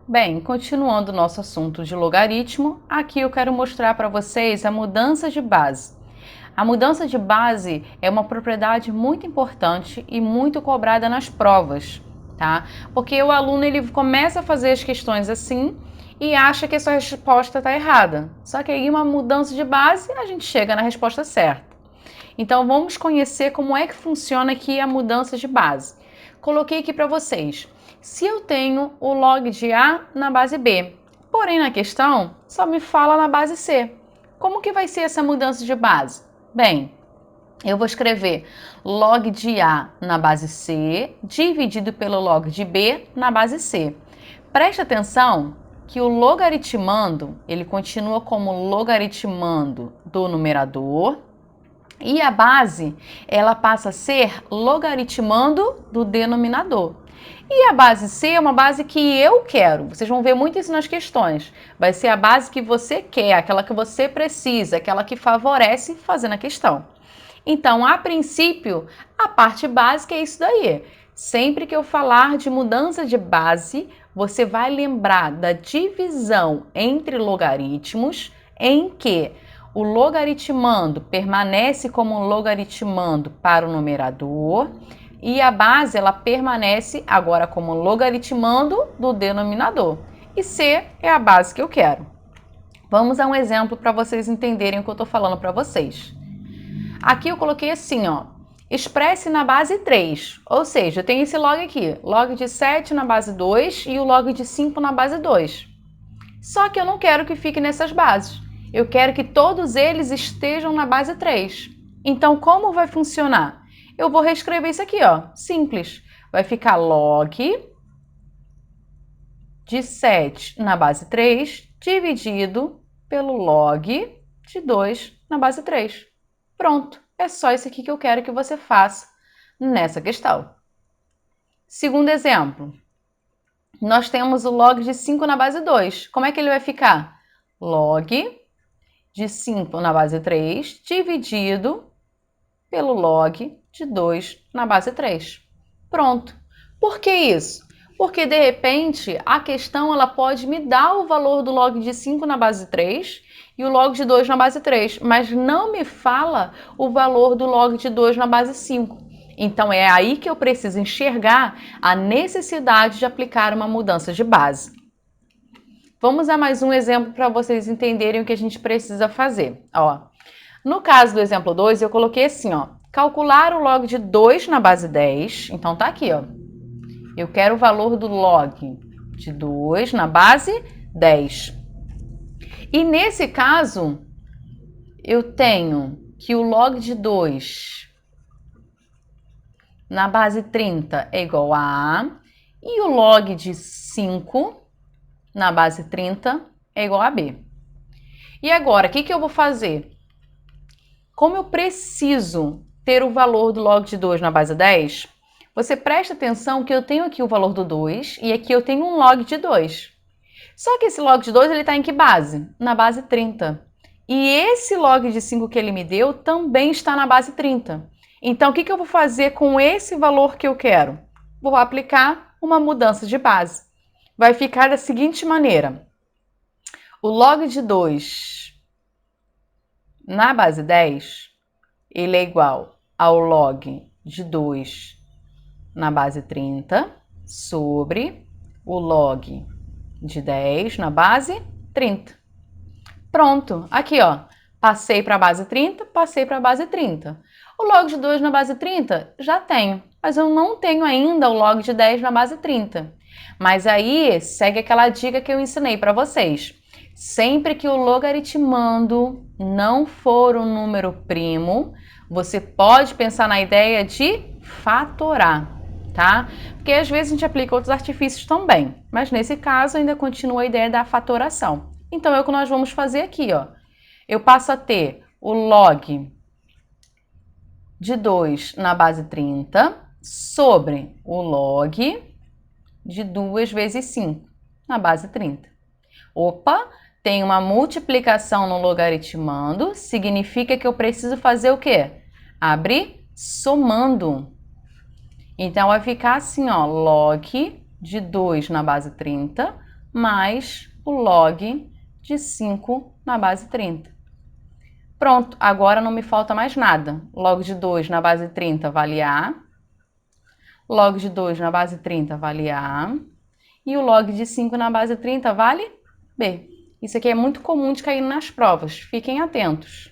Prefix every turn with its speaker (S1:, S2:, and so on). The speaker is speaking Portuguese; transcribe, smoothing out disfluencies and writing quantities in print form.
S1: Bem, continuando o nosso assunto de logaritmo, aqui eu quero mostrar para vocês a mudança de base. A mudança de base é uma propriedade muito importante e muito cobrada nas provas, tá? Porque o aluno ele começa a fazer as questões assim e acha que a sua resposta está errada. Só que aí uma mudança de base a gente chega na resposta certa. Então vamos conhecer como é que funciona aqui a mudança de base. Coloquei aqui para vocês. Se eu tenho o log de A na base B, porém na questão só me fala na base C. Como que vai ser essa mudança de base? Bem, eu vou escrever log de A na base C dividido pelo log de B na base C. Preste atenção que o logaritmando, ele continua como logaritmando do numerador e a base, ela passa a ser logaritmando do denominador. E a base C é uma base que eu quero. Vocês vão ver muito isso nas questões. Vai ser a base que você quer, aquela que você precisa, aquela que favorece fazer na questão. Então, a princípio, a parte básica é isso daí. Sempre que eu falar de mudança de base, você vai lembrar da divisão entre logaritmos em que o logaritmando permanece como logaritmando para o numerador e a base ela permanece agora como logaritmando do denominador. E C é a base que eu quero. Vamos a um exemplo para vocês entenderem o que eu estou falando para vocês. Aqui eu coloquei assim, ó, expresse na base 3, ou seja, eu tenho esse log aqui, log de 7 na base 2 e o log de 5 na base 2. Só que eu não quero que fique nessas bases. Eu quero que todos eles estejam na base 3. Então, como vai funcionar? Eu vou reescrever isso aqui, ó, simples. Vai ficar log de 7 na base 3 dividido pelo log de 2 na base 3. Pronto, é só isso aqui que eu quero que você faça nessa questão. Segundo exemplo, nós temos o log de 5 na base 2. Como é que ele vai ficar? Log de 5 na base 3 dividido pelo log de 2 na base 3. Pronto. Por que isso? Porque, de repente, a questão ela pode me dar o valor do log de 5 na base 3 e o log de 2 na base 3, mas não me fala o valor do log de 2 na base 5. Então, é aí que eu preciso enxergar a necessidade de aplicar uma mudança de base. Vamos a mais um exemplo para vocês entenderem o que a gente precisa fazer. Ó, no caso do exemplo 2, eu coloquei assim, ó, calcular o log de 2 na base 10. Então, tá aqui, ó. Eu quero o valor do log de 2 na base 10. E nesse caso, eu tenho que o log de 2 na base 30 é igual a A e o log de 5 na base 30 é igual a B. E agora, o que eu vou fazer? Como eu preciso ter o valor do log de 2 na base 10, você presta atenção que eu tenho aqui o valor do 2 e aqui eu tenho um log de 2. Só que esse log de 2 está em que base? Na base 30. E esse log de 5 que ele me deu também está na base 30. Então, o que eu vou fazer com esse valor que eu quero? Vou aplicar uma mudança de base. Vai ficar da seguinte maneira. O log de 2 na base 10, ele é igual ao log de 2 na base 30 sobre o log de 10 na base 30. Pronto, aqui ó, passei para a base 30, passei para a base 30. O log de 2 na base 30 já tenho, mas eu não tenho ainda o log de 10 na base 30. Mas aí segue aquela dica que eu ensinei para vocês. Sempre que o logaritmando não for um número primo, você pode pensar na ideia de fatorar, tá? Porque às vezes a gente aplica outros artifícios também, mas nesse caso ainda continua a ideia da fatoração. Então é o que nós vamos fazer aqui, ó. Eu passo a ter o log de 2 na base 30 sobre o log de 2 vezes 5 na base 30. Opa, tem uma multiplicação no logaritmando, significa que eu preciso fazer o quê? Abrir somando. Então, vai ficar assim, ó, log de 2 na base 30 mais o log de 5 na base 30. Pronto, agora não me falta mais nada. Log de 2 na base 30 vale A, log de 2 na base 30 vale A, e o log de 5 na base 30 vale B. Isso aqui é muito comum de cair nas provas, fiquem atentos.